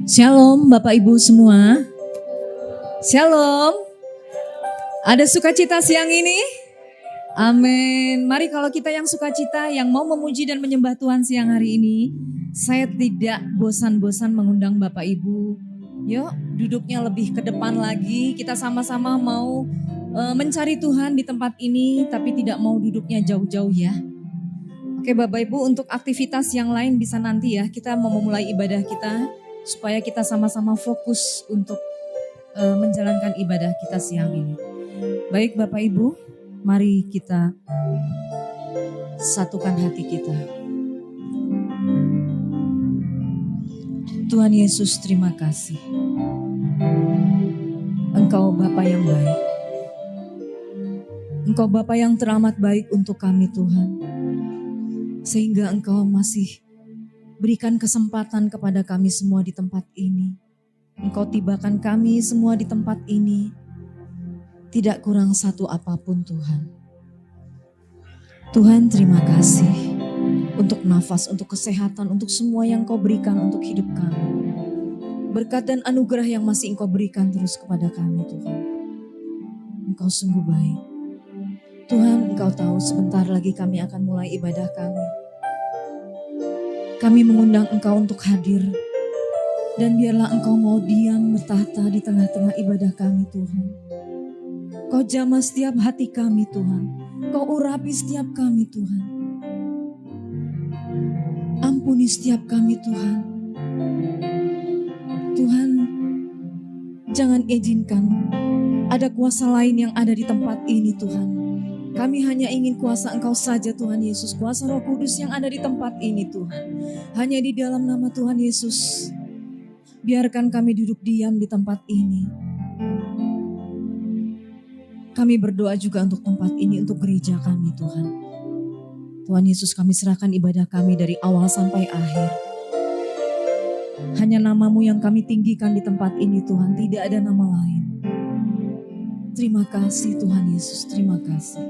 Shalom Bapak Ibu semua. Shalom. Ada sukacita siang ini? Amin. Mari kalau kita yang sukacita, yang mau memuji dan menyembah Tuhan siang hari ini, saya tidak bosan-bosan mengundang Bapak Ibu. Yuk duduknya lebih ke depan lagi, kita sama-sama mau mencari Tuhan di tempat ini, tapi tidak mau duduknya jauh-jauh ya. Oke Bapak Ibu, untuk aktivitas yang lain bisa nanti ya, kita mau memulai ibadah kita, supaya kita sama-sama fokus untuk menjalankan ibadah kita siang ini. Baik Bapak Ibu, mari kita satukan hati kita. Tuhan Yesus, terima kasih. Engkau Bapa yang baik. Engkau Bapa yang teramat baik untuk kami Tuhan. Sehingga Engkau masih berikan kesempatan kepada kami semua di tempat ini. Engkau tibakan kami semua di tempat ini. Tidak kurang satu apapun Tuhan. Tuhan terima kasih untuk nafas, untuk kesehatan, untuk semua yang Kau berikan untuk hidup kami. Berkat dan anugerah yang masih Engkau berikan terus kepada kami Tuhan. Engkau sungguh baik. Tuhan, Engkau tahu sebentar lagi kami akan mulai ibadah kami. Kami mengundang Engkau untuk hadir. Dan biarlah Engkau mau diam bertahta di tengah-tengah ibadah kami Tuhan. Kau jamah setiap hati kami Tuhan. Kau urapi setiap kami Tuhan. Ampuni setiap kami Tuhan. Tuhan, jangan izinkan ada kuasa lain yang ada di tempat ini Tuhan. Kami hanya ingin kuasa Engkau saja Tuhan Yesus. Kuasa Roh Kudus yang ada di tempat ini Tuhan. Hanya di dalam nama Tuhan Yesus. Biarkan kami duduk diam di tempat ini. Kami berdoa juga untuk tempat ini, untuk gereja kami Tuhan. Tuhan Yesus, kami serahkan ibadah kami dari awal sampai akhir. Hanya nama-Mu yang kami tinggikan di tempat ini Tuhan, tidak ada nama lain. Terima kasih Tuhan Yesus, terima kasih.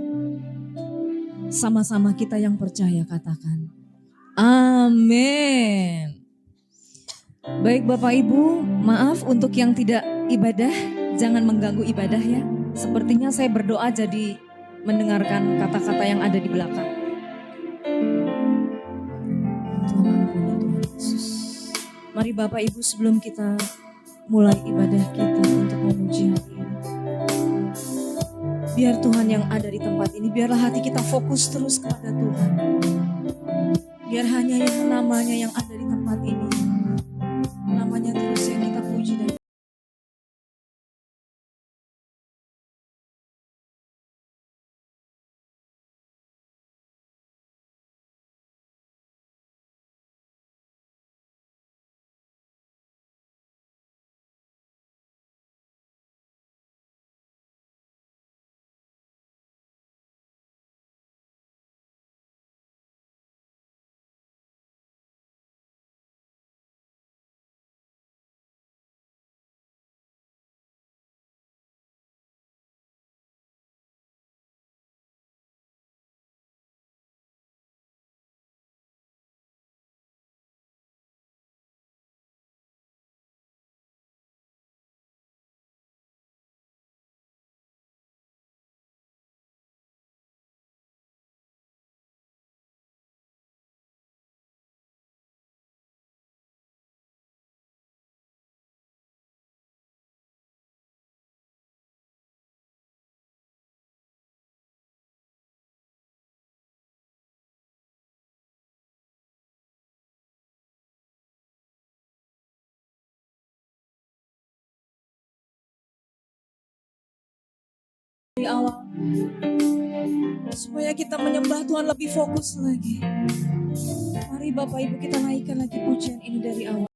Sama-sama kita yang percaya katakan, amin. Baik Bapak Ibu, maaf untuk yang tidak ibadah, jangan mengganggu ibadah ya. Sepertinya saya berdoa jadi mendengarkan kata-kata yang ada di belakang. Tuhan ampuni Tuhan Yesus. Mari Bapak Ibu sebelum kita mulai ibadah kita untuk memuji hari ini. Biar Tuhan yang ada di tempat ini, biarlah hati kita fokus terus kepada Tuhan. Biar hanya yang namanya yang ada di tempat ini. Namanya terus yang kita puji dan dari awal. Supaya kita menyembah Tuhan lebih fokus lagi. Mari Bapak Ibu kita naikkan lagi pujian ini dari awal.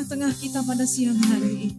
tengah-tengah kita pada siang hari ini.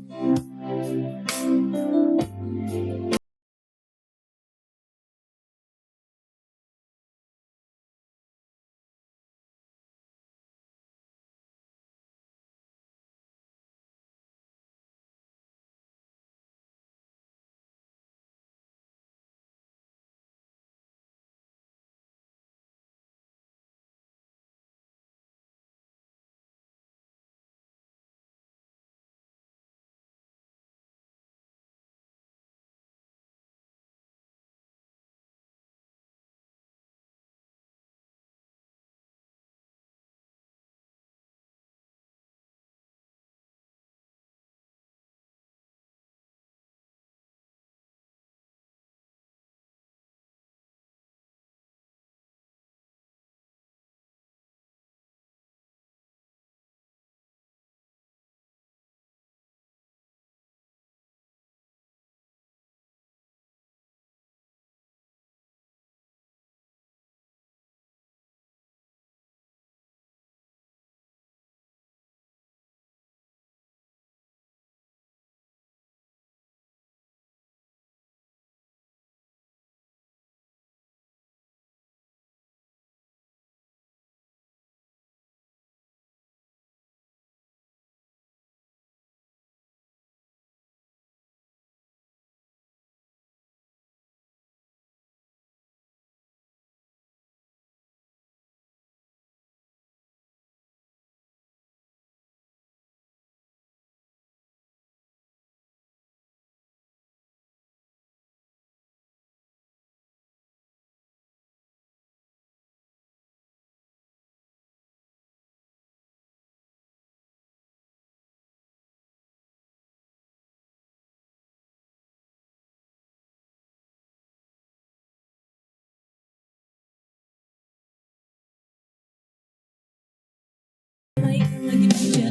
Naikkan lagi pujian.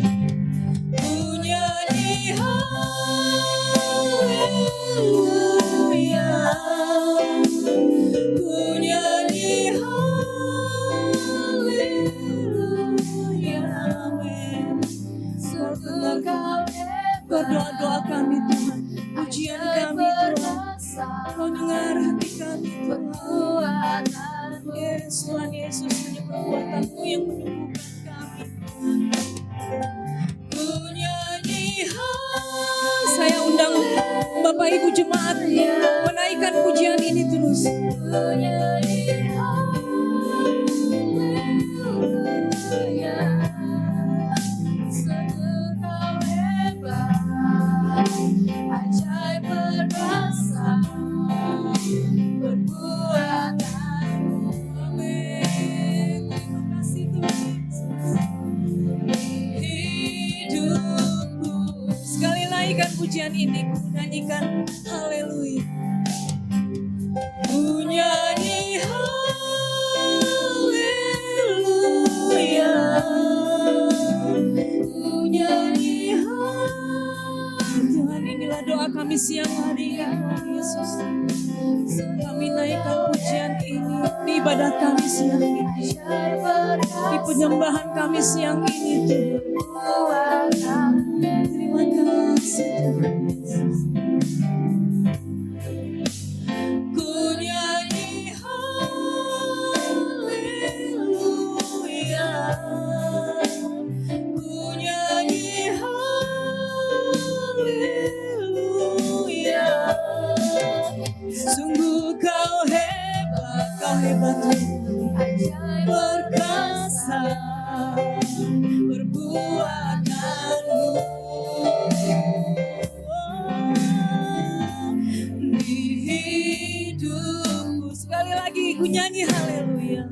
Nyanyi haleluya, ku nyanyi haleluya, amin. Sebentar kau berdoa-doa kami Tuhan, pujian kami Tuhan, kau dengar hati kami Tuhan. Yes, Tuhan Yesus, hanya perbuatan-Mu yang menyembuhkan kami. Saya undang Bapak Ibu Jemaat menaikkan pujian ini terus. Ajaib perkasa perbuatanmu. Amin. Terima kasih Tuhan hidupku. Sekali naikkan pujian ini, ku nyanyikan haleluya. Ku nyanyi haleluya, ku nyanyi haleluya. Tuhan, inilah doa kami siang hari ya Yesus. Kami naikkan pujian ini di ibadat kami siang ini, di penyembahan kami siang ini Tuhan. Terima kasih Tuhan Yesus. Ku nyanyi haleluya, ku nyanyi haleluya. Sungguh kau hebat ajaib perkasa perbuatanmu. Di hidupku sekali lagi ku nyanyi haleluya.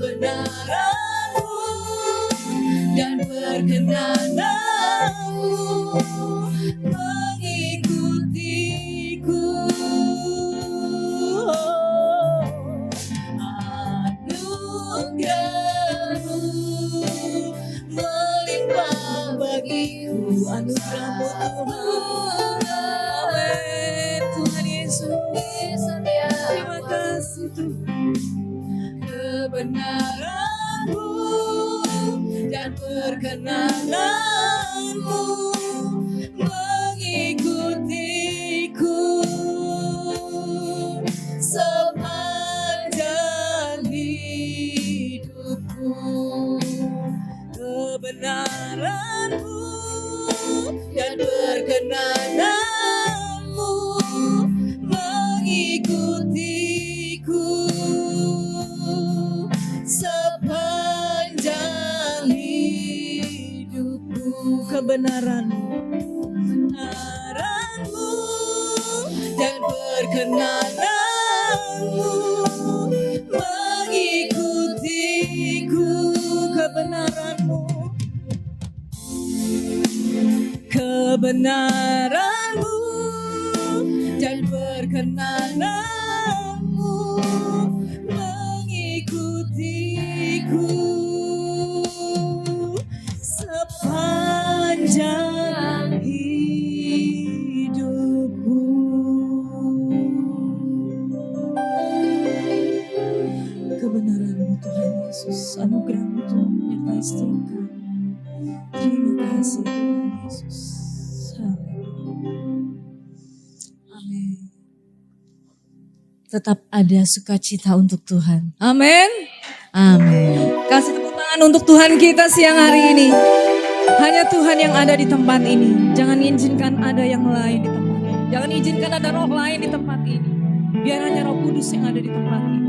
kebenaran-Mu dan perkenanan-Mu mengikutiku. Anugerah-Mu melimpah bagiku, anugerah-Mu Tuhan. Amin. Tuhan Yesus, terima kasih Tuhan. Kebenaran-Mu dan perkenanan-Mu mengikutiku sepanjang hidupku. Kebenaran-Mu dan perkenanan-Mu mengikutiku sepanjang hidupku. Kebenaran-Mu dan perkenanan-Mu mengikutiku. Kebenaran-Mu, kebenaran-Mu dan perkenanan-Mu mengikutiku sepanjang hidupku. Kebenaran-Mu Tuhan Yesus, anugerah-Mu Tuhan menyertai setiap kami. Terima kasih Tuhan Yesus. Amin. Tetap ada sukacita untuk Tuhan. Amin. Amin. Kasih tepuk tangan untuk Tuhan kita siang hari ini. Hanya Tuhan yang ada di tempat ini. Jangan izinkan ada yang lain di tempat ini. Jangan izinkan ada roh lain di tempat ini. Biar hanya Roh Kudus yang ada di tempat ini.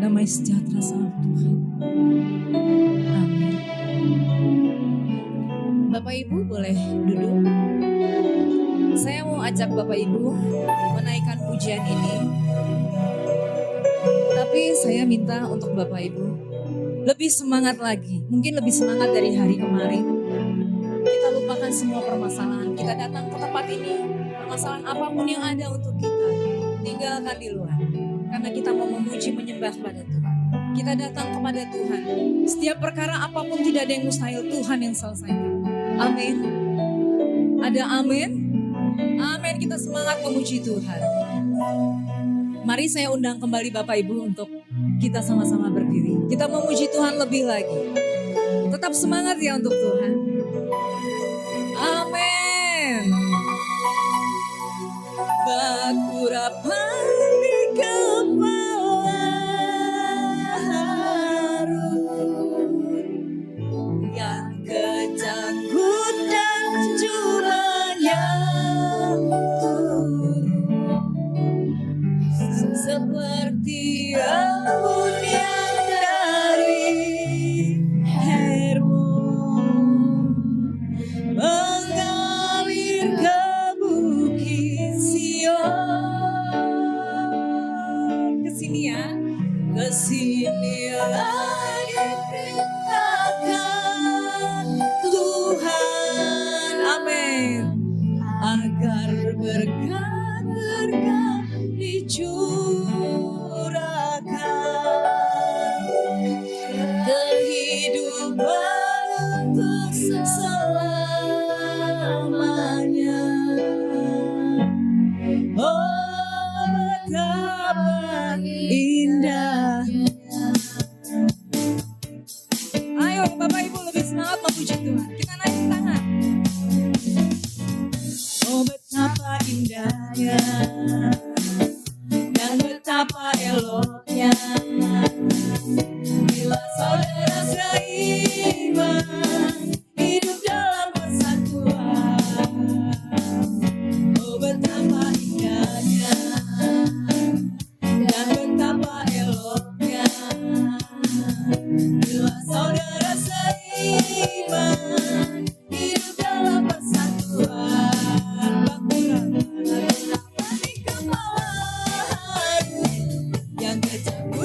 Damai sejahtera sama Tuhan. Amin. Bapak Ibu boleh duduk. Saya mau ajak Bapak Ibu menaikkan pujian ini. Tapi saya minta untuk Bapak Ibu lebih semangat lagi. Mungkin lebih semangat dari hari kemarin. Kita lupakan semua permasalahan. Kita datang ke tempat ini. Permasalahan apapun yang ada untuk kita, tinggalkan di luar. Karena kita mau memuji menyembah kepada Tuhan. Kita datang kepada Tuhan. Setiap perkara apapun tidak ada yang mustahil, Tuhan yang selesaikan. Amin. Ada amin? Amin, kita semangat memuji Tuhan. Mari saya undang kembali Bapak Ibu untuk kita sama-sama berdiri. Kita memuji Tuhan lebih lagi. Tetap semangat ya untuk Tuhan. Amin. Bakurapan di kepala Harun yang kejanggut dan jubahnya turun seperti embun yang dari Hermon mengalir ke bukit Sion. Kesini ya, kesini lagi perintahkan Tuhan, amin, agar berkat dicurahkan kehidupan untuk selamanya. Oh, betapa indahnya. Ayo Bapak Ibu lebih semangat memuji Tuhan. Kita naik tangan. Oh, betapa indahnya dan betapa eloknya bila saudara seiman hidup dalam persatuan. Oh, betapa indahnya dan betapa eloknya bila saudara seiman hidup dalam persatuan. Bakurapan di kepala Harun yang kejanggut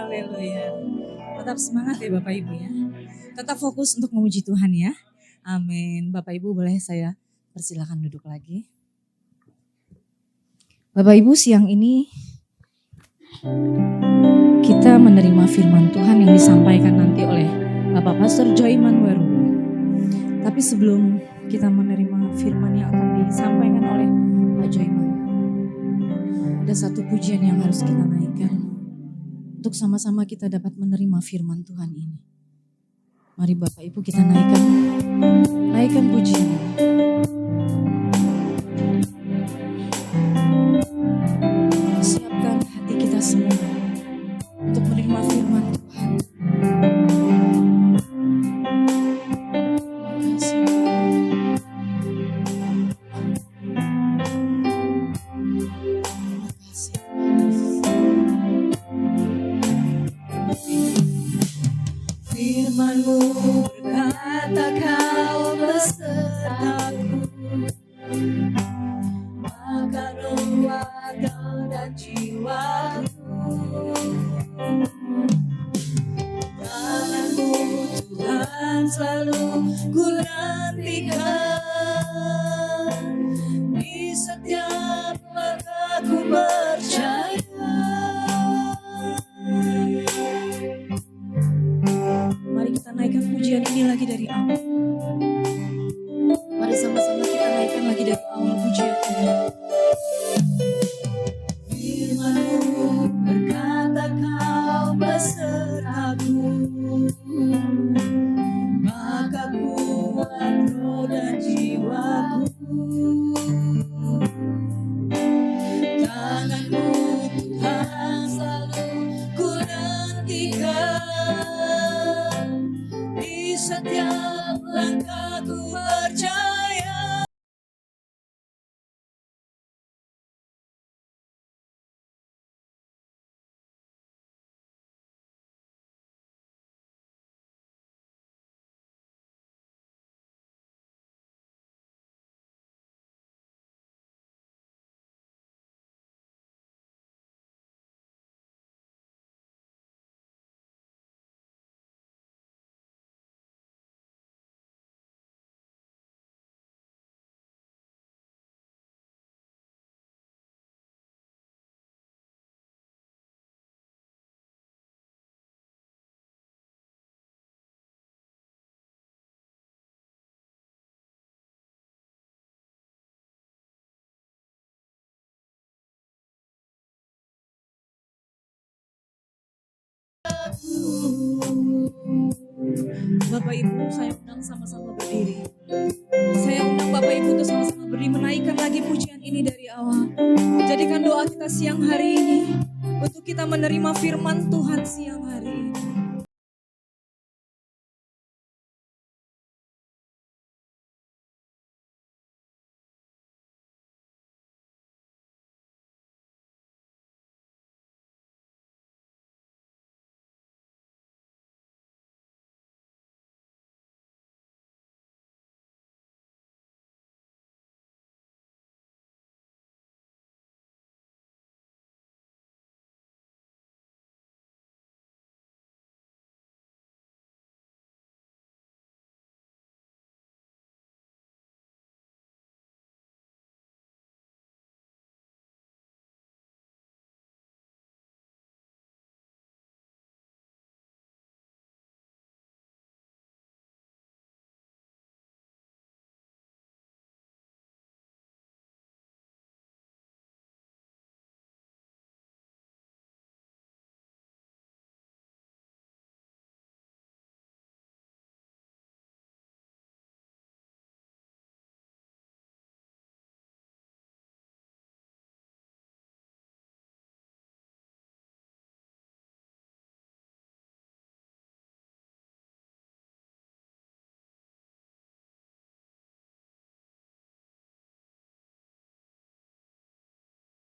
Haleluya. Tetap semangat ya Bapak Ibu ya. Tetap fokus untuk memuji Tuhan ya. Amin. Bapak Ibu boleh saya persilakan duduk lagi. Bapak Ibu, siang ini kita menerima firman Tuhan yang disampaikan nanti oleh Bapak Pastor Joyman Waru. Tapi sebelum kita menerima firman yang akan disampaikan oleh Pak Joyman, ada satu pujian yang harus kita naikkan untuk sama-sama kita dapat menerima firman Tuhan ini. Mari Bapak Ibu kita naikkan pujian ini. Siapkan hati kita semua untuk menerima firman Tuhan. Firman-Mu berkata Kau besertaku, maka rohku dan jiwaku. Tangan-Mu Tuhan selalu ku nantikan, di setiap langkahku percaya. Mari kita naikkan pujian ini lagi dari awal. Mari sama-sama kita naikkan lagi dari awal pujian ini. Firman-Mu berkata Kau besertaku, maka kuat roh dan jiwaku. Tangan-Mu Tuhan selalu ku nantikan, di setiap langkahku percaya. Bapak Ibu, saya undang sama-sama berdiri. Saya undang Bapak Ibu untuk sama-sama berdiri, menaikkan lagi pujian ini dari awal. Jadikan doa kita siang hari ini untuk kita menerima firman Tuhan siang hari ini.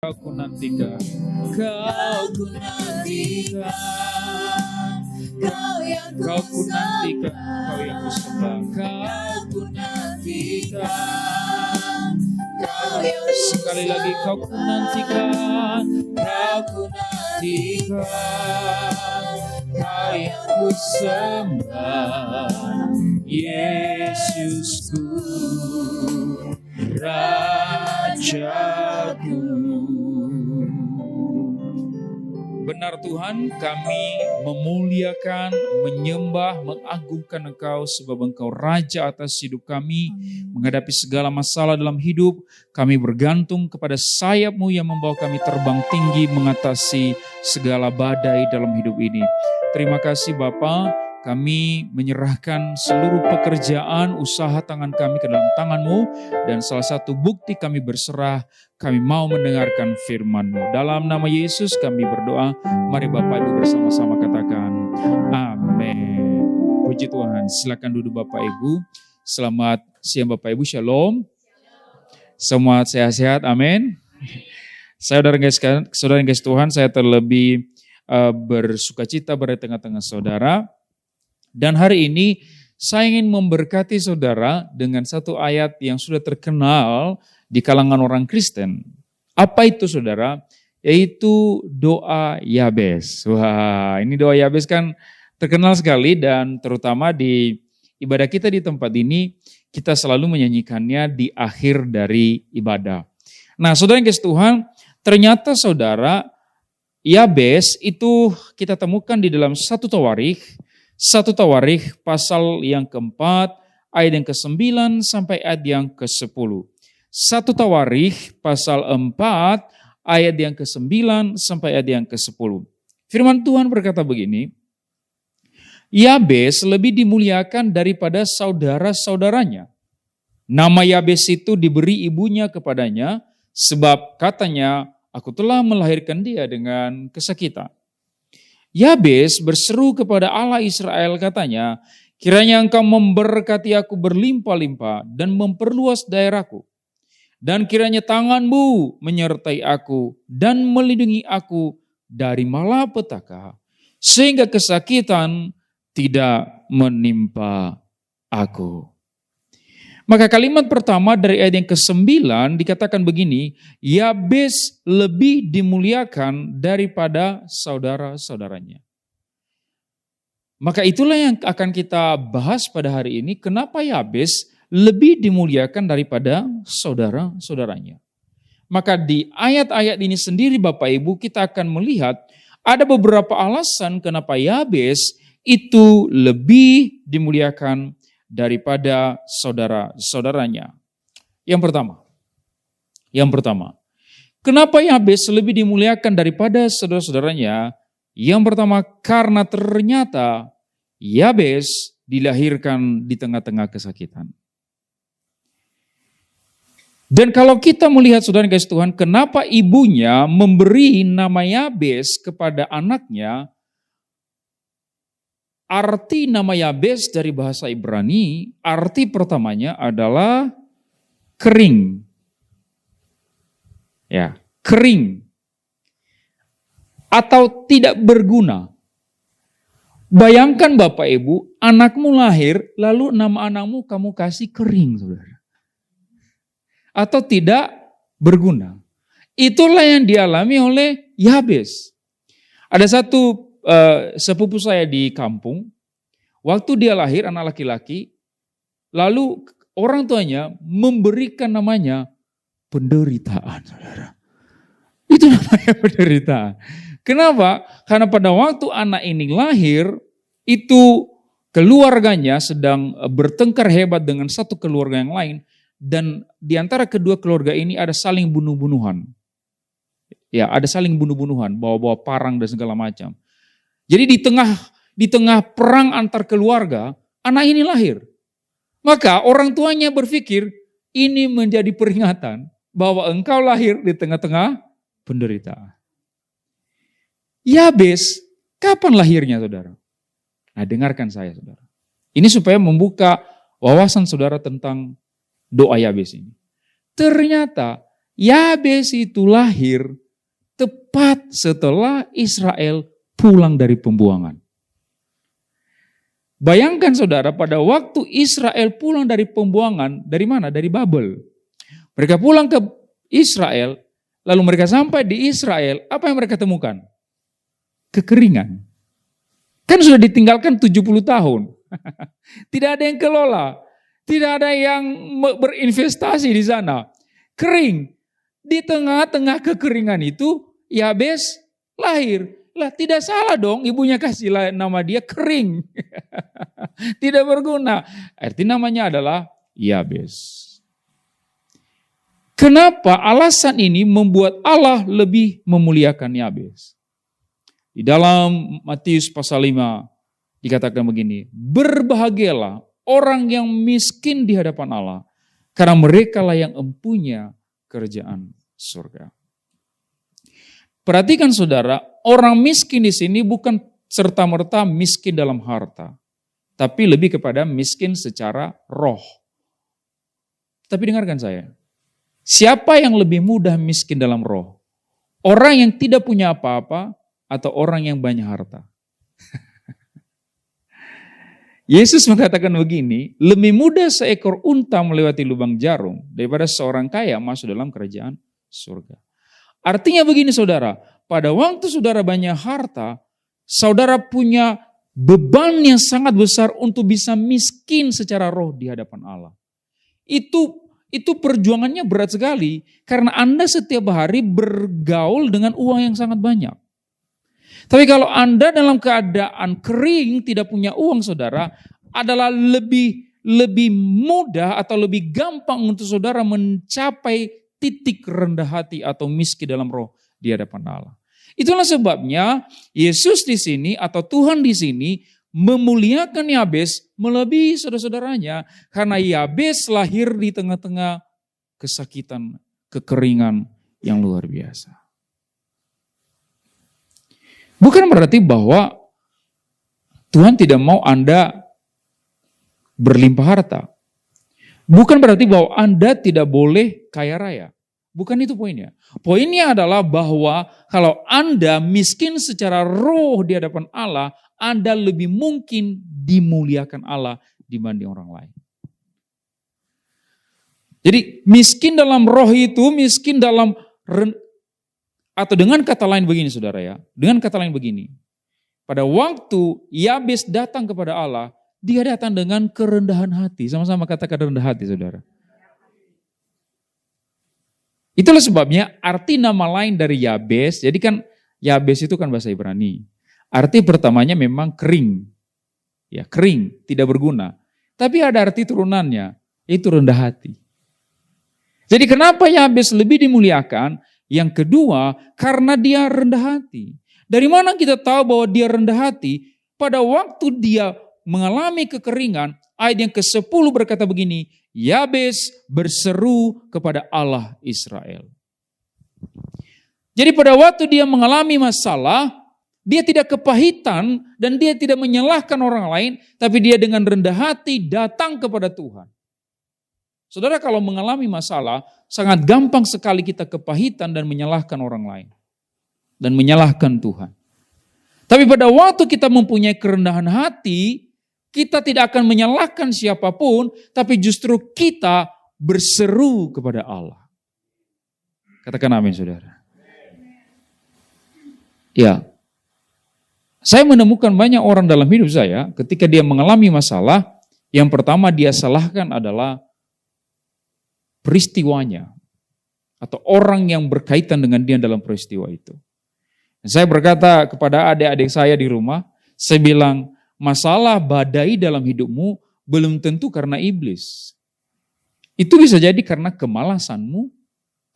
Kau ku nantikan, kau ku nantikan, kau yang ku nantikan, kau yang ku sembah, kau ku nantikan, kau yang sekali lagi kau ku nantikan, kau ku nantikan, yang ku sembah, Yesusku, Rajaku. Benar Tuhan, kami memuliakan, menyembah, mengagungkan Engkau sebab Engkau Raja atas hidup kami. Menghadapi segala masalah dalam hidup, kami bergantung kepada sayap-Mu yang membawa kami terbang tinggi mengatasi segala badai dalam hidup ini. Terima kasih Bapa, kami menyerahkan seluruh pekerjaan, usaha tangan kami ke dalam tangan-Mu. Dan salah satu bukti kami berserah, kami mau mendengarkan firman-Mu. Dalam nama Yesus kami berdoa. Mari Bapak Ibu bersama-sama katakan amin. Puji Tuhan. Silakan duduk Bapak Ibu. Selamat siang Bapak Ibu. Shalom. Semua sehat-sehat. Amin. Saudara yang kasih Tuhan, saya terlebih bersukacita berada di tengah-tengah saudara. Dan hari ini saya ingin memberkati saudara dengan satu ayat yang sudah terkenal di kalangan orang Kristen. Apa itu saudara? Yaitu doa Yabes. Wah, ini doa Yabes kan terkenal sekali dan terutama di ibadah kita di tempat ini kita selalu menyanyikannya di akhir dari ibadah. Nah, saudara yang kasih Tuhan, ternyata saudara Yabes itu kita temukan di dalam 1 Tawarikh pasal yang keempat, ayat yang ke-9 sampai ayat yang ke-10. 1 Tawarikh pasal 4, ayat yang ke-9 sampai ayat yang ke-10. Firman Tuhan berkata begini, Yabes lebih dimuliakan daripada saudara-saudaranya. Nama Yabes itu diberi ibunya kepadanya, sebab katanya, aku telah melahirkan dia dengan kesakitan. Yabes berseru kepada Allah Israel katanya, kiranya engkau memberkati aku berlimpah-limpah dan memperluas daerahku. Dan kiranya tangan-Mu menyertai aku dan melindungi aku dari malapetaka, sehingga kesakitan tidak menimpa aku. Maka kalimat pertama dari ayat yang ke-9 dikatakan begini, Yabes lebih dimuliakan daripada saudara-saudaranya. Maka itulah yang akan kita bahas pada hari ini, kenapa Yabes lebih dimuliakan daripada saudara-saudaranya. Maka di ayat-ayat ini sendiri Bapak Ibu kita akan melihat ada beberapa alasan kenapa Yabes itu lebih dimuliakan daripada saudara-saudaranya. Yang pertama, kenapa Yabes lebih dimuliakan daripada saudara-saudaranya? Yang pertama, karena ternyata Yabes dilahirkan di tengah-tengah kesakitan. Dan kalau kita melihat saudara kasih Tuhan, kenapa ibunya memberi nama Yabes kepada anaknya? Arti nama Yabes dari bahasa Ibrani, arti pertamanya adalah kering. Ya, kering. Atau tidak berguna. Bayangkan Bapak Ibu, anakmu lahir, lalu nama anakmu kamu kasih kering, saudara. Atau tidak berguna. Itulah yang dialami oleh Yabes. Ada satu sepupu saya di kampung, waktu dia lahir anak laki-laki, lalu orang tuanya memberikan namanya penderitaan, saudara. Itu namanya penderitaan. Kenapa? Karena pada waktu anak ini lahir, itu keluarganya sedang bertengkar hebat dengan satu keluarga yang lain, dan di antara kedua keluarga ini ada saling bunuh-bunuhan. Ya, ada saling bunuh-bunuhan, bawa-bawa parang dan segala macam. Jadi di tengah perang antar keluarga, anak ini lahir. Maka orang tuanya berpikir ini menjadi peringatan bahwa engkau lahir di tengah-tengah penderitaan. Yabes, kapan lahirnya saudara? Nah, dengarkan saya saudara. Ini supaya membuka wawasan saudara tentang doa Yabes ini. Ternyata Yabes itu lahir tepat setelah Israel pulang dari pembuangan. Bayangkan saudara, pada waktu Israel pulang dari pembuangan, dari mana? Dari Babel. Mereka pulang ke Israel, lalu mereka sampai di Israel, apa yang mereka temukan? Kekeringan. Kan sudah ditinggalkan 70 tahun. Tidak ada yang kelola. Tidak ada yang berinvestasi di sana. Kering. Di tengah-tengah kekeringan itu, Yabes lahir. Lah tidak salah dong, ibunya kasih nama dia kering. Tidak berguna. Arti namanya adalah Yabes. Kenapa alasan ini membuat Allah lebih memuliakan Yabes? Di dalam Matius pasal 5 dikatakan begini, berbahagialah orang yang miskin di hadapan Allah, karena merekalah yang empunya kerajaan surga. Perhatikan saudara, orang miskin di sini bukan serta-merta miskin dalam harta, tapi lebih kepada miskin secara roh. Tapi dengarkan saya, siapa yang lebih mudah miskin dalam roh? Orang yang tidak punya apa-apa atau orang yang banyak harta? Yesus mengatakan begini, lebih mudah seekor unta melewati lubang jarum daripada seorang kaya masuk dalam kerajaan surga. Artinya begini saudara, pada waktu saudara banyak harta, saudara punya beban yang sangat besar untuk bisa miskin secara roh di hadapan Allah. Itu perjuangannya berat sekali karena Anda setiap hari bergaul dengan uang yang sangat banyak. Tapi kalau Anda dalam keadaan kering, tidak punya uang saudara, adalah lebih mudah atau lebih gampang untuk saudara mencapai titik rendah hati atau miskin dalam roh di hadapan Allah. Itulah sebabnya Yesus di sini atau Tuhan di sini memuliakan Yabes melebihi saudara-saudaranya. Karena Yabes lahir di tengah-tengah kesakitan, kekeringan yang luar biasa. Bukan berarti bahwa Tuhan tidak mau Anda berlimpah harta. Bukan berarti bahwa Anda tidak boleh kaya raya. Bukan itu poinnya. Poinnya adalah bahwa kalau Anda miskin secara roh di hadapan Allah, Anda lebih mungkin dimuliakan Allah dibanding orang lain. Jadi miskin dalam roh itu, miskin dalam atau dengan kata lain begini saudara ya, dengan kata lain begini. Pada waktu Yabes datang kepada Allah, dia datang dengan kerendahan hati. Sama-sama katakan rendah hati saudara. Itulah sebabnya arti nama lain dari Yabes, jadi kan Yabes itu kan bahasa Ibrani. Arti pertamanya memang kering. Ya, kering, tidak berguna. Tapi ada arti turunannya, itu rendah hati. Jadi kenapa Yabes lebih dimuliakan? Yang kedua, karena dia rendah hati. Dari mana kita tahu bahwa dia rendah hati? Pada waktu dia mengalami kekeringan, ayat yang ke-10 berkata begini, Yabes berseru kepada Allah Israel. Jadi pada waktu dia mengalami masalah, dia tidak kepahitan dan dia tidak menyalahkan orang lain, tapi dia dengan rendah hati datang kepada Tuhan. Saudara, kalau mengalami masalah, sangat gampang sekali kita kepahitan dan menyalahkan orang lain. Dan menyalahkan Tuhan. Tapi pada waktu kita mempunyai kerendahan hati, kita tidak akan menyalahkan siapapun, tapi justru kita berseru kepada Allah. Katakan amin saudara. Ya, saya menemukan banyak orang dalam hidup saya, ketika dia mengalami masalah, yang pertama dia salahkan adalah peristiwanya atau orang yang berkaitan dengan dia dalam peristiwa itu. Dan saya berkata kepada adik-adik saya di rumah, saya bilang, masalah badai dalam hidupmu belum tentu karena iblis. Itu bisa jadi karena kemalasanmu,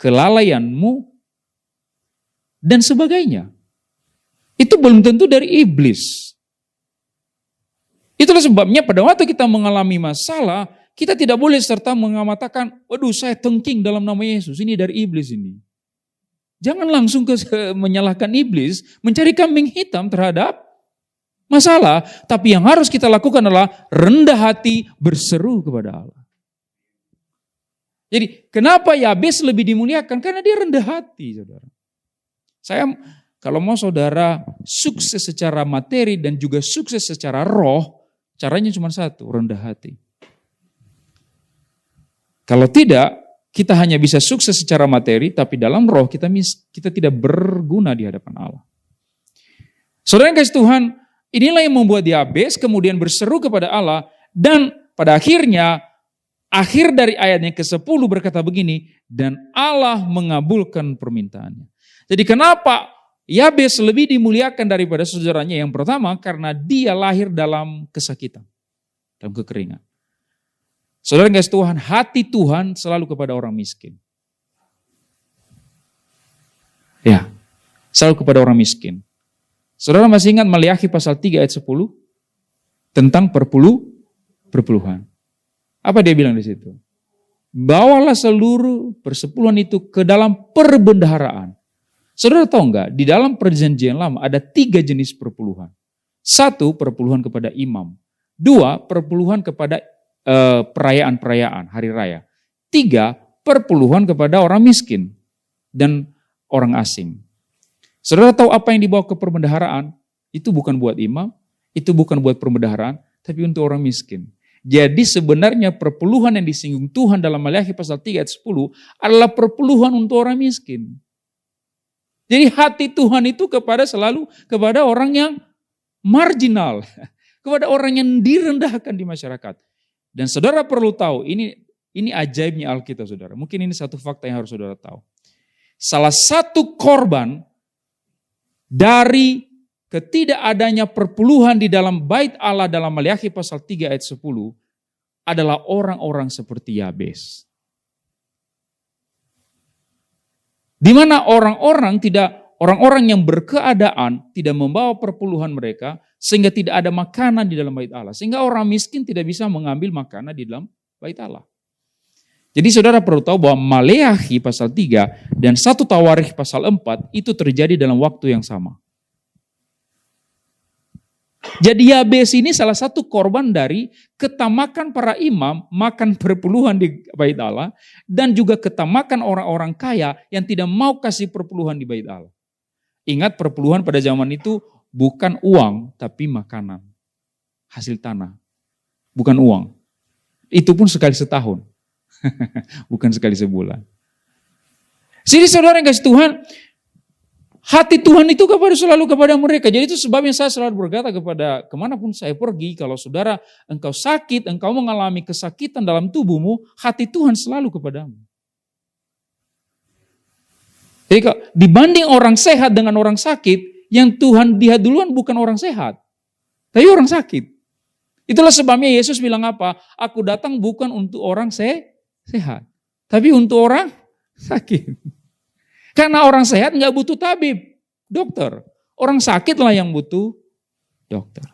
kelalaianmu, dan sebagainya. Itu belum tentu dari iblis. Itulah sebabnya pada waktu kita mengalami masalah, kita tidak boleh serta mengatakan, waduh saya tengking dalam nama Yesus, ini dari iblis ini. Jangan langsung menyalahkan iblis, mencari kambing hitam terhadap masalah. Tapi yang harus kita lakukan adalah rendah hati berseru kepada Allah. Jadi kenapa Yabes lebih dimuliakan? Karena dia rendah hati saudara. Saya kalau mau saudara sukses secara materi dan juga sukses secara roh, caranya cuma satu, rendah hati. Kalau tidak, kita hanya bisa sukses secara materi, tapi dalam roh kita tidak berguna di hadapan Allah. Saudara yang kasih Tuhan, Inilah yang membuat Yabes kemudian berseru kepada Allah, dan pada akhirnya, akhir dari ayat yang ke-10 berkata begini, dan Allah mengabulkan permintaannya. Jadi kenapa Yabes lebih dimuliakan daripada saudaranya? Yang pertama, karena dia lahir dalam kesakitan, dalam kekeringan. Saudara yang kasih Tuhan, hati Tuhan selalu kepada orang miskin. Ya, selalu kepada orang miskin. Saudara masih ingat Maliaki pasal 3 ayat 10? Tentang perpuluhan. Apa dia bilang di situ? Bawalah seluruh persepuluhan itu ke dalam perbendaharaan. Saudara tahu enggak, di dalam perjanjian lama ada 3 jenis perpuluhan. 1, perpuluhan kepada imam. 2, perpuluhan kepada perayaan-perayaan, hari raya. 3, perpuluhan kepada orang miskin dan orang asing. Saudara tahu apa yang dibawa ke perbendaharaan? Itu bukan buat imam, itu bukan buat perbendaharaan, tapi untuk orang miskin. Jadi sebenarnya perpuluhan yang disinggung Tuhan dalam Maliaki pasal 3 ayat 10 adalah perpuluhan untuk orang miskin. Jadi hati Tuhan itu selalu kepada orang yang marginal, kepada orang yang direndahkan di masyarakat. Dan saudara perlu tahu, ini ajaibnya Alkitab, saudara. Mungkin ini satu fakta yang harus saudara tahu. Salah satu korban dari ketidakadanya perpuluhan di dalam bait Allah dalam Maliaki pasal 3 ayat 10 adalah orang-orang seperti Yabes. Di mana orang-orang yang berkeadaan tidak membawa perpuluhan mereka sehingga tidak ada makanan di dalam bait Allah. Sehingga orang miskin tidak bisa mengambil makanan di dalam bait Allah. Jadi saudara perlu tahu bahwa Maleakhi pasal 3 dan 1 Tawarikh pasal 4 itu terjadi dalam waktu yang sama. Jadi Yabes ini salah satu korban dari ketamakan para imam makan perpuluhan di bait Allah dan juga ketamakan orang-orang kaya yang tidak mau kasih perpuluhan di bait Allah. Ingat, perpuluhan pada zaman itu bukan uang tapi makanan, hasil tanah, bukan uang. Itu pun sekali setahun. Bukan sekali sebulan. Jadi saudara yang kasih Tuhan, hati Tuhan itu selalu kepada mereka. Jadi itu sebabnya saya selalu berkata kemanapun saya pergi, kalau saudara engkau sakit, engkau mengalami kesakitan dalam tubuhmu, hati Tuhan selalu kepadamu. Jadi dibanding orang sehat dengan orang sakit, yang Tuhan lihat duluan bukan orang sehat, tapi orang sakit. Itulah sebabnya Yesus bilang apa? Aku datang bukan untuk orang sehat, tapi untuk orang sakit. Karena orang sehat nggak butuh tabib, dokter. Orang sakitlah yang butuh dokter.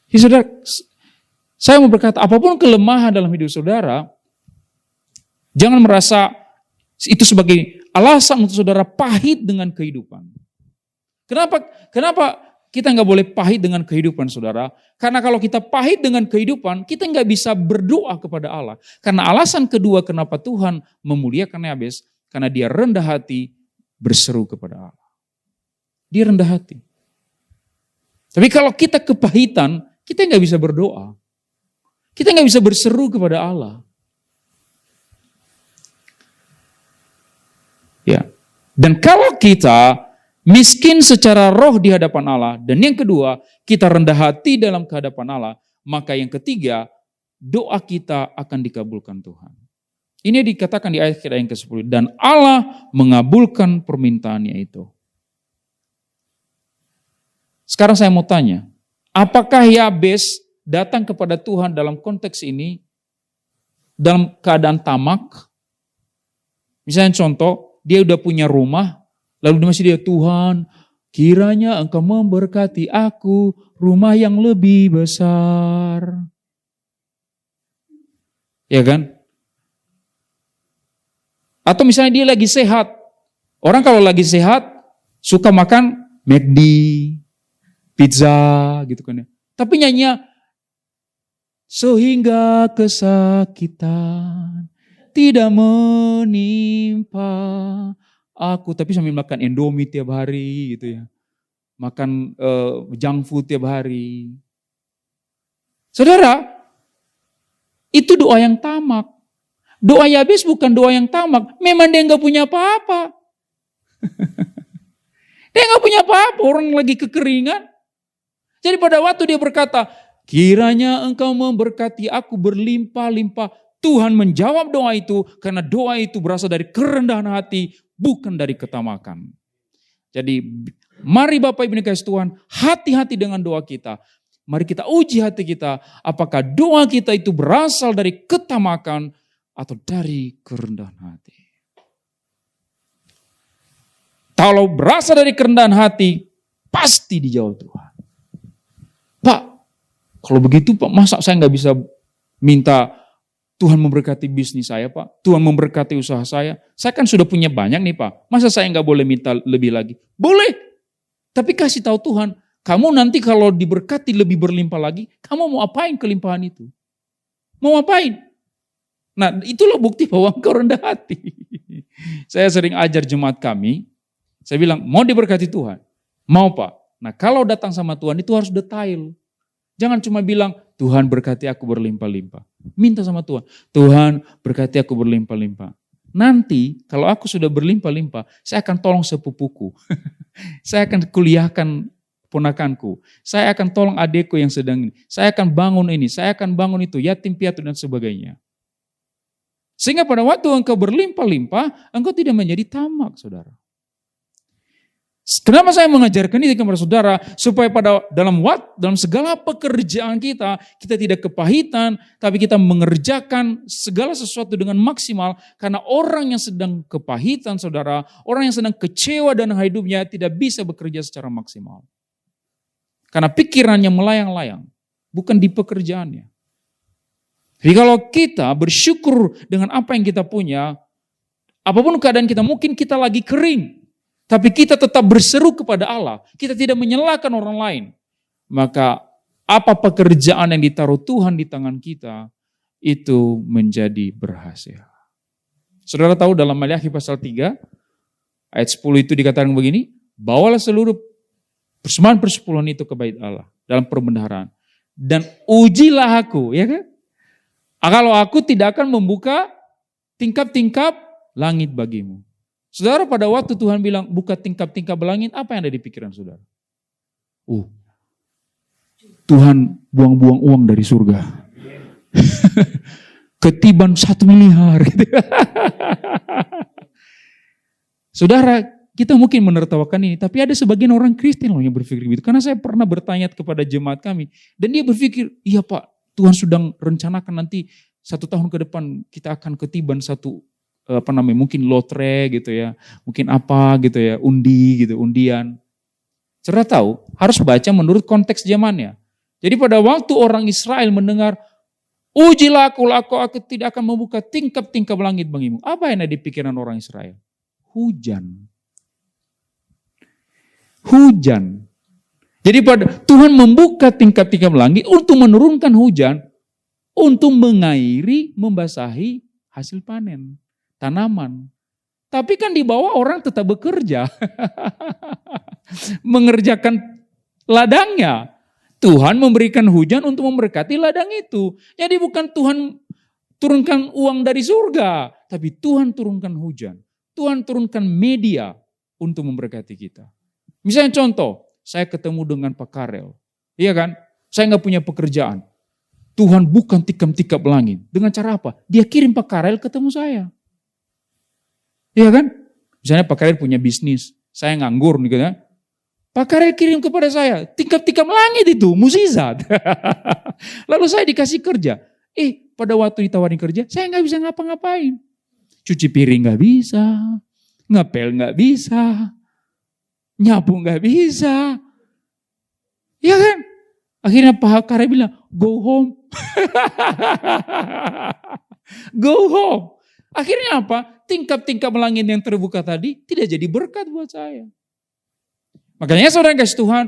Jadi saudara, saya mau berkata, apapun kelemahan dalam hidup saudara, jangan merasa itu sebagai alasan untuk saudara pahit dengan kehidupan. Kenapa kita nggak boleh pahit dengan kehidupan saudara? Karena kalau kita pahit dengan kehidupan, kita nggak bisa berdoa kepada Allah. Karena alasan kedua kenapa Tuhan memuliakan Yabes, karena dia rendah hati berseru kepada Allah. Dia rendah hati. Tapi kalau kita kepahitan, kita nggak bisa berdoa. Kita nggak bisa berseru kepada Allah. Ya. Dan kalau kita miskin secara roh di hadapan Allah, dan yang kedua, kita rendah hati dalam kehadapan Allah, maka yang ketiga, doa kita akan dikabulkan Tuhan. Ini dikatakan di ayat yang ke-10, dan Allah mengabulkan permintaannya itu. Sekarang saya mau tanya, apakah Yabes datang kepada Tuhan dalam konteks ini, dalam keadaan tamak? Misalnya contoh, dia udah punya rumah, lalu dia Tuhan, kiranya Engkau memberkati aku rumah yang lebih besar. Ya kan? Atau misalnya dia lagi sehat. Orang kalau lagi sehat suka makan McD, pizza gitu kan ya. Tapi nyanyinya sehingga kesakitan tidak menimpa aku, tapi sambil makan Indomie tiap hari gitu ya. Makan junk food tiap hari. Saudara, itu doa yang tamak. Doa Yabes bukan doa yang tamak. Memang dia gak punya apa-apa. Dia gak punya apa-apa. Orang lagi kekeringan. Jadi pada waktu dia berkata, kiranya engkau memberkati aku berlimpah-limpah. Tuhan menjawab doa itu karena doa itu berasal dari kerendahan hati, bukan dari ketamakan. Jadi mari Bapak Ibu dikasih Tuhan, hati-hati dengan doa kita. Mari kita uji hati kita, apakah doa kita itu berasal dari ketamakan atau dari kerendahan hati. Kalau berasal dari kerendahan hati, pasti dijawab Tuhan. Pak, kalau begitu Pak, masa saya nggak bisa minta Tuhan memberkati bisnis saya Pak, Tuhan memberkati usaha saya. Saya kan sudah punya banyak nih Pak, masa saya nggak boleh minta lebih lagi? Boleh, tapi kasih tahu Tuhan, kamu nanti kalau diberkati lebih berlimpah lagi, kamu mau apain kelimpahan itu? Mau apain? Nah itulah bukti bahwa engkau rendah hati. Saya sering ajar jemaat kami, saya bilang mau diberkati Tuhan, mau Pak. Nah kalau datang sama Tuhan itu harus detail. Jangan cuma bilang, Tuhan berkati aku berlimpah-limpah. Minta sama Tuhan, Tuhan berkati aku berlimpah-limpah. Nanti kalau aku sudah berlimpah-limpah, saya akan tolong sepupuku. Saya akan kuliahkan ponakanku. Saya akan tolong adekku yang sedang ini. Saya akan bangun ini, saya akan bangun itu, yatim piatu dan sebagainya. Sehingga pada waktu engkau berlimpah-limpah, engkau tidak menjadi tamak, saudara. Kenapa saya mengajarkan ini kepada saudara? Supaya dalam segala pekerjaan kita tidak kepahitan, tapi kita mengerjakan segala sesuatu dengan maksimal. Karena orang yang sedang kepahitan, saudara, orang yang sedang kecewa dan hidupnya tidak bisa bekerja secara maksimal. Karena pikirannya melayang-layang, bukan di pekerjaannya. Jadi kalau kita bersyukur dengan apa yang kita punya, apapun keadaan kita, mungkin kita lagi kering, tapi kita tetap berseru kepada Allah. Kita tidak menyalahkan orang lain. Maka apa pekerjaan yang ditaruh Tuhan di tangan kita, itu menjadi berhasil. Saudara tahu dalam Maliaki pasal 3, ayat 10 itu dikatakan begini, bawalah seluruh persembahan persepuluhan itu ke bait Allah dalam perbendaharaan. Dan ujilah aku, ya kan? Kalau aku tidak akan membuka tingkap-tingkap langit bagimu. Saudara, pada waktu Tuhan bilang buka tingkap-tingkap langit, apa yang ada di pikiran saudara? Tuhan buang-buang uang dari surga. Ketiban 1 miliar. Gitu. Saudara, kita mungkin menertawakan ini, tapi ada sebagian orang Kristen loh yang berpikir begitu. Karena saya pernah bertanya kepada jemaat kami, dan dia berpikir, iya Pak, Tuhan sedang rencanakan nanti 1 tahun ke depan kita akan ketiban mungkin lotre gitu ya, mungkin apa gitu ya, undian. Saudara tahu, harus baca menurut konteks zamannya. Jadi pada waktu orang Israel mendengar, ujilah aku tidak akan membuka tingkap-tingkap langit bagimu. Apa yang ada di pikiran orang Israel? Hujan. Jadi pada Tuhan membuka tingkap-tingkap langit untuk menurunkan hujan, untuk mengairi, membasahi hasil panen. Tanaman. Tapi kan di bawah orang tetap bekerja. Mengerjakan ladangnya. Tuhan memberikan hujan untuk memberkati ladang itu. Jadi bukan Tuhan turunkan uang dari surga. Tapi Tuhan turunkan hujan. Tuhan turunkan media untuk memberkati kita. Misalnya contoh, saya ketemu dengan Pak Karel. Iya kan? Saya nggak punya pekerjaan. Tuhan bukan tikam-tikap langit. Dengan cara apa? Dia kirim Pak Karel ketemu saya. Iya kan? Misalnya Pak Karel punya bisnis, saya nganggur gitu ya. Pak Karel kirim kepada saya, tingkap-tingkap langit itu, mukjizat. Lalu saya dikasih kerja. Pada waktu ditawarin kerja, saya nggak bisa ngapa-ngapain. Cuci piring nggak bisa, ngepel nggak bisa, nyapu nggak bisa. Iya kan? Akhirnya Pak Karel bilang, go home. Go home. Akhirnya apa? Tingkap-tingkap langit yang terbuka tadi tidak jadi berkat buat saya. Makanya saudara kasih Tuhan,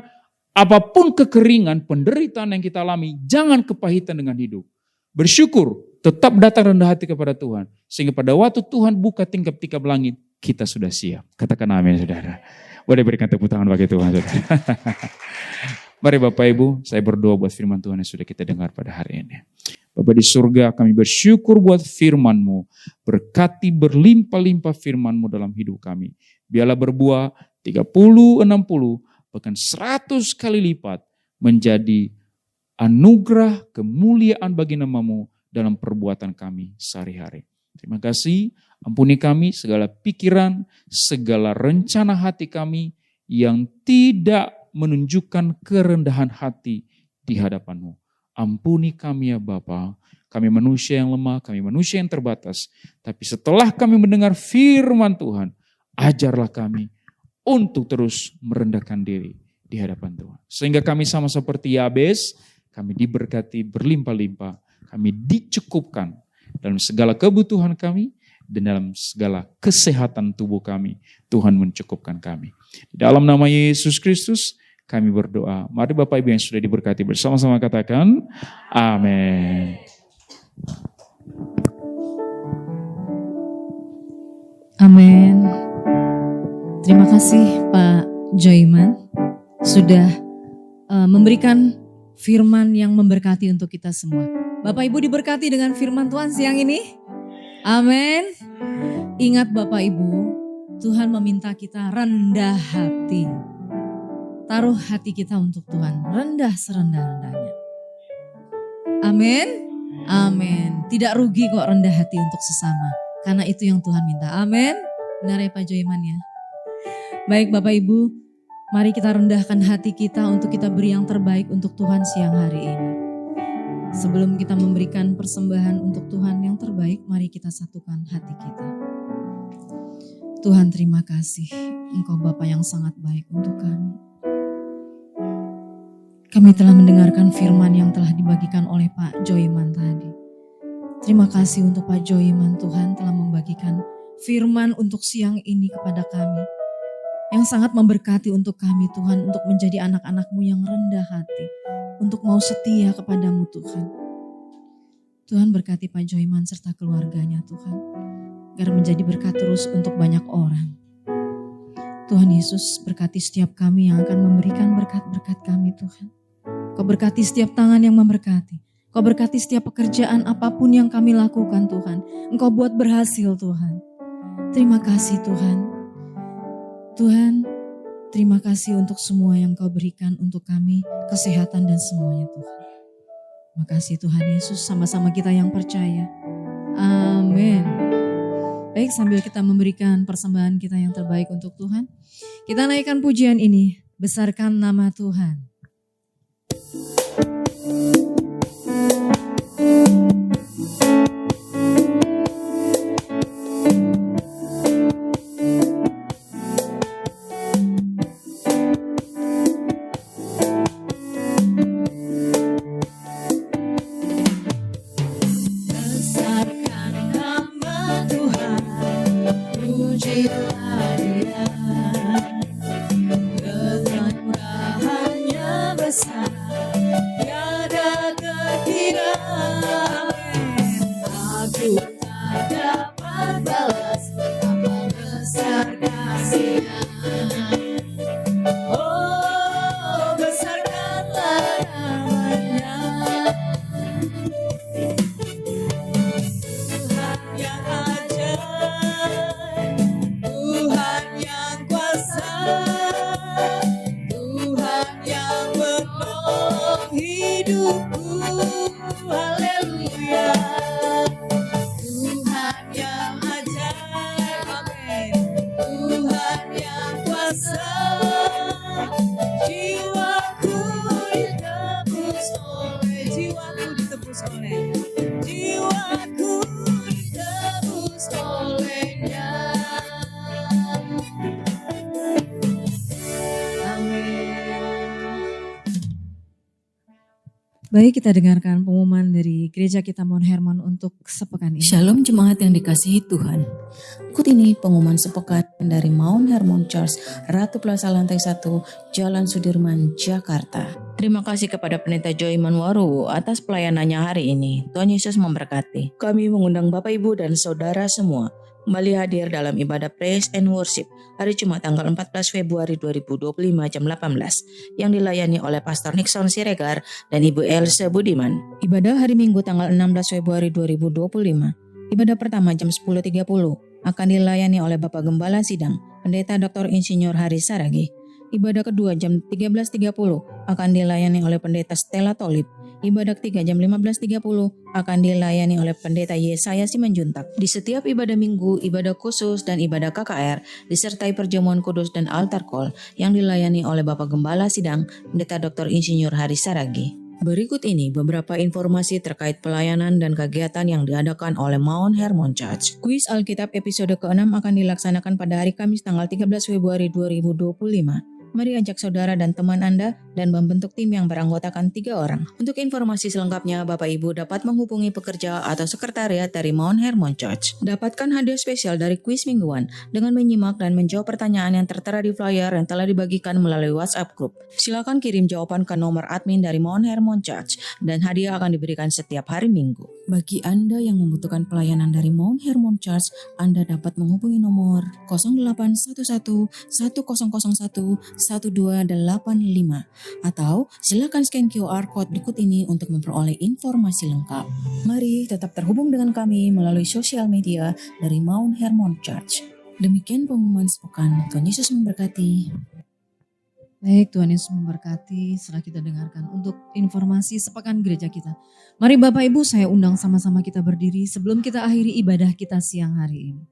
apapun kekeringan, penderitaan yang kita alami, jangan kepahitan dengan hidup. Bersyukur, tetap datang rendah hati kepada Tuhan. Sehingga pada waktu Tuhan buka tingkap-tingkap langit, kita sudah siap. Katakan amin saudara. Boleh berikan tepuk tangan bagi Tuhan saudara. Mari Bapak Ibu, saya berdoa buat firman Tuhan yang sudah kita dengar pada hari ini. Bapa di surga, kami bersyukur buat firman-Mu. Berkati berlimpah-limpah firman-Mu dalam hidup kami. Biarlah berbuah 30, 60, bahkan 100 kali lipat menjadi anugerah kemuliaan bagi nama-Mu dalam perbuatan kami sehari-hari. Terima kasih, ampuni kami segala pikiran, segala rencana hati kami yang tidak menunjukkan kerendahan hati di hadapan-Mu. Ampuni kami ya Bapa, kami manusia yang lemah, kami manusia yang terbatas. Tapi setelah kami mendengar firman Tuhan, ajarlah kami untuk terus merendahkan diri di hadapan Tuhan. Sehingga kami sama seperti Yabes, kami diberkati berlimpah-limpah, kami dicukupkan dalam segala kebutuhan kami dan dalam segala kesehatan tubuh kami. Tuhan mencukupkan kami. Di dalam nama Yesus Kristus kami berdoa. Mari Bapak Ibu yang sudah diberkati bersama-sama katakan amin. Amin. Terima kasih Pak Joyman sudah memberikan firman yang memberkati untuk kita semua. Bapak Ibu diberkati dengan firman Tuhan siang ini. Amin. Ingat Bapak Ibu, Tuhan meminta kita rendah hati. Taruh hati kita untuk Tuhan, rendah serendah-rendahnya. Amin. Amin. Tidak rugi kok rendah hati untuk sesama. Karena itu yang Tuhan minta. Amin. Benar ya Pak Joyman ya. Baik Bapak Ibu, mari kita rendahkan hati kita untuk kita beri yang terbaik untuk Tuhan siang hari ini. Sebelum kita memberikan persembahan untuk Tuhan yang terbaik, mari kita satukan hati kita. Tuhan terima kasih, Engkau Bapa yang sangat baik untuk kami. Kami telah mendengarkan firman yang telah dibagikan oleh Pak Joyman tadi. Terima kasih untuk Pak Joyman, Tuhan telah membagikan firman untuk siang ini kepada kami. Yang sangat memberkati untuk kami Tuhan, untuk menjadi anak-anak-Mu yang rendah hati. Untuk mau setia kepadamu Tuhan. Tuhan berkati Pak Joyman serta keluarganya Tuhan. Agar menjadi berkat terus untuk banyak orang. Tuhan Yesus berkati setiap kami yang akan memberikan berkat-berkat kami Tuhan. Kau berkati setiap tangan yang memberkati. Kau berkati setiap pekerjaan apapun yang kami lakukan Tuhan. Engkau buat berhasil Tuhan. Terima kasih Tuhan. Tuhan, terima kasih untuk semua yang Kau berikan untuk kami, kesehatan dan semuanya Tuhan. Terima kasih Tuhan Yesus, sama-sama kita yang percaya. Amin. Baik, sambil kita memberikan persembahan kita yang terbaik untuk Tuhan, kita naikkan pujian ini, besarkan nama Tuhan. Baik, kita dengarkan pengumuman dari Gereja Kita Mount Hermon untuk sepekan ini. Shalom jemaat yang dikasihi Tuhan. Ikut ini pengumuman sepekan dari Mount Hermon Church, Ratu Plaza Lantai 1, Jalan Sudirman, Jakarta. Terima kasih kepada Pendeta Joyman Waru atas pelayanannya hari ini. Tuhan Yesus memberkati. Kami mengundang Bapak Ibu dan Saudara semua kembali hadir dalam ibadah Praise and Worship hari Jumat tanggal 14 Februari 2025 jam 18 yang dilayani oleh Pastor Nixon Siregar dan Ibu Else Budiman. Ibadah hari Minggu tanggal 16 Februari 2025. Ibadah pertama jam 10.30 akan dilayani oleh Bapak Gembala Sidang, Pendeta Dr. Insinyur Haris Saragi. Ibadah kedua jam 13.30 akan dilayani oleh Pendeta Stella Tolib. Ibadah ketiga jam 15.30 akan dilayani oleh Pendeta Yesaya Simanjuntak. Di setiap ibadah minggu, ibadah khusus dan ibadah KKR disertai perjamuan kudus dan altar call yang dilayani oleh Bapak Gembala Sidang Pendeta Dr. Insinyur Haris Saragi. Berikut ini beberapa informasi terkait pelayanan dan kegiatan yang diadakan oleh Mount Hermon Church. Kuis Alkitab episode ke-6 akan dilaksanakan pada hari Kamis tanggal 13 Februari 2025. Mari ajak saudara dan teman Anda dan membentuk tim yang beranggotakan 3 orang. Untuk informasi selengkapnya, Bapak Ibu dapat menghubungi pekerja atau sekretariat dari Mount Hermon Church. Dapatkan hadiah spesial dari kuis mingguan dengan menyimak dan menjawab pertanyaan yang tertera di flyer yang telah dibagikan melalui WhatsApp Group. Silakan kirim jawaban ke nomor admin dari Mount Hermon Church dan hadiah akan diberikan setiap hari Minggu. Bagi Anda yang membutuhkan pelayanan dari Mount Hermon Church, Anda dapat menghubungi nomor 0811 1001 1285 atau silakan scan QR Code berikut ini untuk memperoleh informasi lengkap. Mari tetap terhubung dengan kami melalui sosial media dari Mount Hermon Church. Demikian pengumuman sepekan. Tuhan Yesus memberkati. Baik, Tuhan Yesus memberkati. Setelah kita dengarkan untuk informasi sepekan gereja kita. Mari Bapak Ibu saya undang sama-sama kita berdiri sebelum kita akhiri ibadah kita siang hari ini.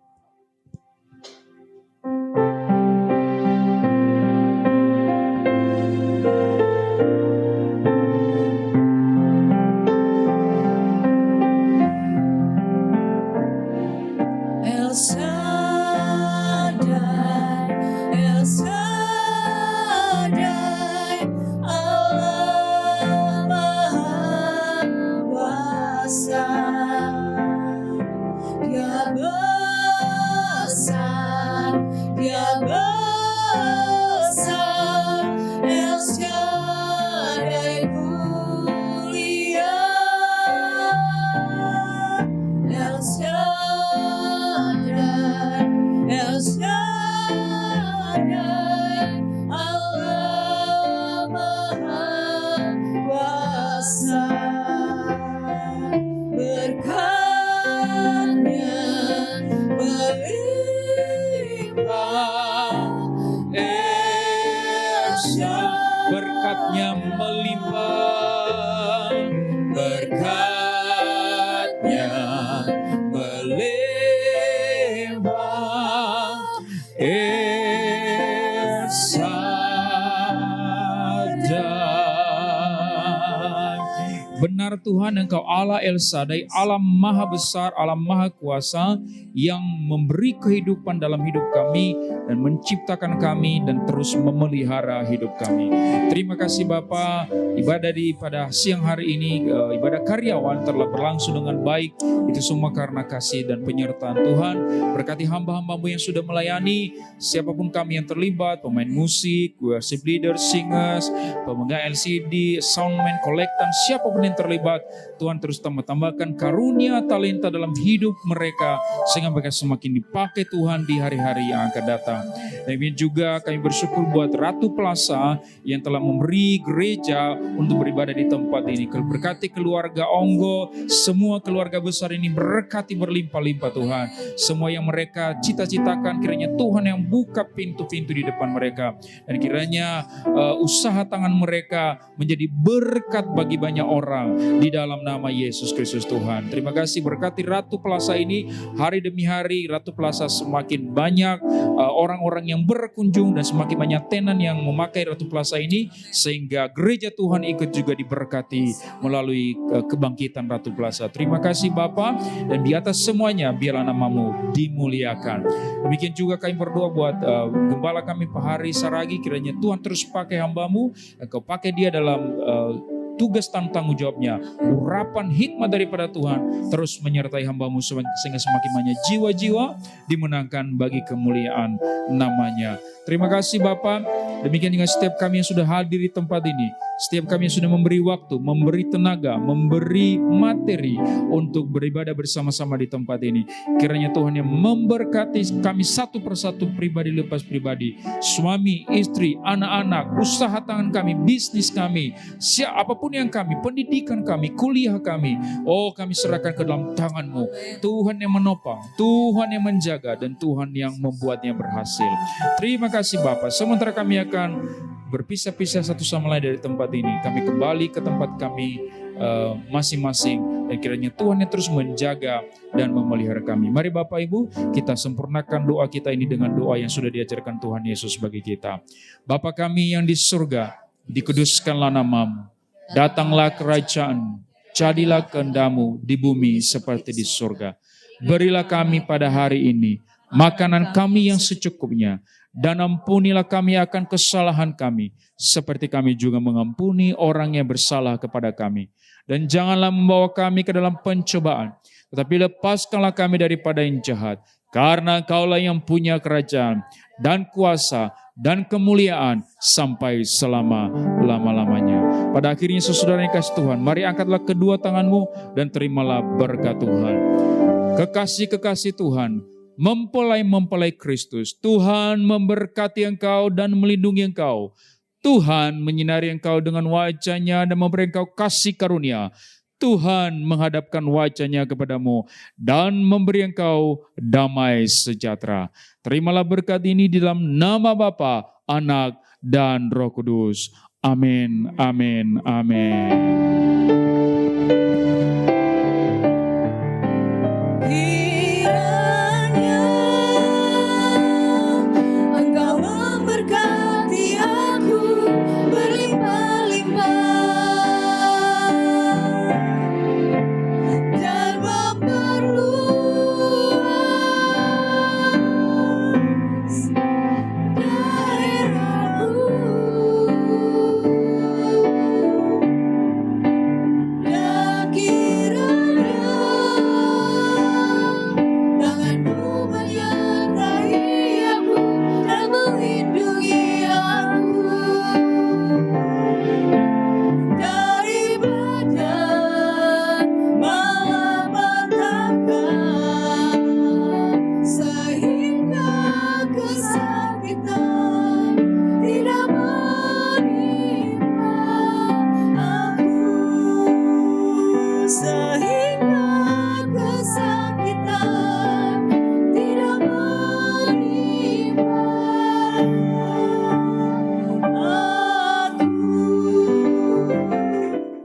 Berkatnya melimpah, berkatnya melimpah, Benar Tuhan, Engkau Allah El Shaddai, Allah Maha Besar, Allah Maha Kuasa, yang memberi kehidupan dalam hidup kami dan menciptakan kami dan terus memelihara hidup kami. Terima kasih Bapa, ibadah pada siang hari ini, ibadah karyawan telah berlangsung dengan baik. Itu semua karena kasih dan penyertaan Tuhan. Berkati hamba-hambamu yang sudah melayani, siapapun kami yang terlibat, pemain musik, worship leader, singers, pemegang LCD, soundman, kolektan, siapapun yang terlibat, Tuhan terus tambahkan karunia talenta dalam hidup mereka sehingga mereka semakin dipakai Tuhan di hari-hari yang akan datang. Dan juga kami bersyukur buat Ratu Plaza yang telah memberi gereja untuk beribadah di tempat ini. Berkati keluarga Onggo, semua keluarga besar ini berkati berlimpah-limpah Tuhan. Semua yang mereka cita-citakan kiranya Tuhan yang buka pintu-pintu di depan mereka. Dan kiranya usaha tangan mereka menjadi berkat bagi banyak orang di dalam nama Yesus Kristus Tuhan. Terima kasih, berkati Ratu Plaza ini hari demi hari. Ratu Plaza semakin banyak orang-orang yang berkunjung dan semakin banyak tenan yang memakai Ratu Plaza ini, sehingga gereja Tuhan ikut juga diberkati melalui kebangkitan Ratu Plaza. Terima kasih Bapa, dan di atas semuanya biarlah namamu dimuliakan. Demikian juga kami berdoa buat gembala kami Pak Hari Saragi, kiranya Tuhan terus pakai hambamu, Engkau pakai dia dalam tugas tanggung jawabnya, urapan hikmat daripada Tuhan terus menyertai hambamu sehingga semakin banyak jiwa-jiwa dimenangkan bagi kemuliaan namanya. Terima kasih Bapak. Demikian dengan setiap kami yang sudah hadir di tempat ini. Setiap kami yang sudah memberi waktu, memberi tenaga, memberi materi untuk beribadah bersama-sama di tempat ini. Kiranya Tuhan yang memberkati kami satu persatu, pribadi lepas pribadi, suami, istri, anak-anak, usaha tangan kami, bisnis kami, apapun yang kami, pendidikan kami, kuliah kami. Oh, kami serahkan ke dalam tangan-Mu. Tuhan yang menopang, Tuhan yang menjaga, dan Tuhan yang membuatnya berhasil. Terima kasih Bapa. Sementara kami akan berpisah-pisah satu sama lain dari tempat ini, kami kembali ke tempat kami masing-masing, dan kiranya Tuhan yang terus menjaga dan memelihara kami. Mari Bapak Ibu, kita sempurnakan doa kita ini dengan doa yang sudah diajarkan Tuhan Yesus bagi kita. Bapa kami yang di surga, dikuduskanlah nama-Mu, datanglah kerajaan, jadilah kehendak-Mu di bumi seperti di surga. Berilah kami pada hari ini makanan kami yang secukupnya, dan ampunilah kami akan kesalahan kami, seperti kami juga mengampuni orang yang bersalah kepada kami. Dan janganlah membawa kami ke dalam pencobaan, tetapi lepaskanlah kami daripada yang jahat. Karena Engkaulah yang punya kerajaan, dan kuasa, dan kemuliaan, sampai selama-lamanya. Pada akhirnya saudara yang kasih Tuhan, mari angkatlah kedua tanganmu, dan terimalah berkat Tuhan. Kekasih-kekasih Tuhan, mempelai Kristus, Tuhan memberkati engkau dan melindungi engkau. Tuhan menyinari engkau dengan wajah-Nya dan memberi engkau kasih karunia. Tuhan menghadapkan wajah-Nya kepadamu dan memberi engkau damai sejahtera. Terimalah berkat ini di dalam nama Bapa, Anak, dan Roh Kudus. Amin, amin, amin.